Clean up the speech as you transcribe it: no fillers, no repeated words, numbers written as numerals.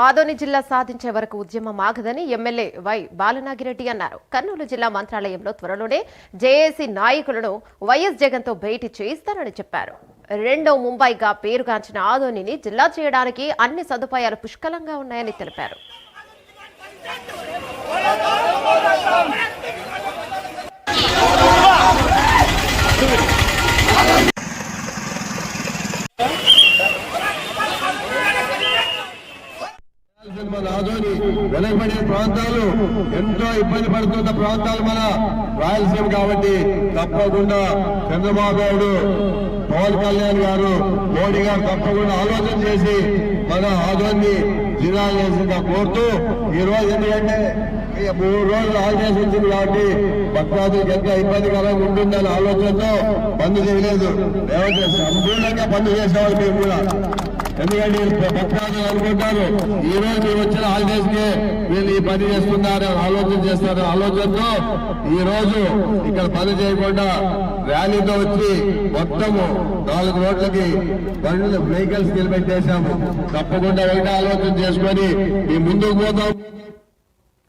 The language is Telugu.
ఆదోని జిల్లా సాధించే వరకు ఉద్యమం ఆగదని ఎమ్మెల్యే వై బాలనాగిరెడ్డి అన్నారు. కర్నూలు జిల్లా మంత్రాలయంలో త్వరలోనే జేఏసీ నాయకులను వైఎస్ జగన్తో భేటీ చేయిస్తారని చెప్పారు. రెండో ముంబైగా పేరుగాంచిన ఆదోనిని జిల్లా చేయడానికి అన్ని సదుపాయాలు పుష్కలంగా ఉన్నాయని తెలిపారు. మన ఆదోని వెనకబడిన ప్రాంతాలు ఎంతో ఇబ్బంది పడుతున్న ప్రాంతాలు మన రాయలసీమ కాబట్టి తప్పకుండా చంద్రబాబు నాయుడు, పవన్ కళ్యాణ్ గారు, మోడీ గారు తప్పకుండా ఆలోచన చేసి మన ఆదోని జిల్లా చేసిందిగా కోరుతూ ఈ రోజు ఎందుకంటే 3 రోజులు హాలిడేస్ వచ్చింది కాబట్టి భక్తాదులకు ఎంత ఇబ్బందికరంగా ఉంటుందనే ఆలోచనతో బంద్ చేయలేదు. లేకపోతే సంపూర్ణంగా బంద్ చేసేవాళ్ళు మేము కూడా. ఎందుకంటే భక్తాదులు అనుకుంటారు ఈ రోజు మీరు వచ్చిన హాలిడేస్ కి వీళ్ళు ఈ పని చేస్తున్నారు ఆలోచన చేస్తారు. ఆలోచనతో ఈ రోజు ఇక్కడ పని చేయకుండా ర్యాలీతో వచ్చి మొత్తము 4 రోడ్లకి బండ్లు వెహికల్స్ నిలబెట్టేశాము. తప్పకుండా ఒకటే ఆలోచన చేసుకొని మీ ముందుకు పోతాం.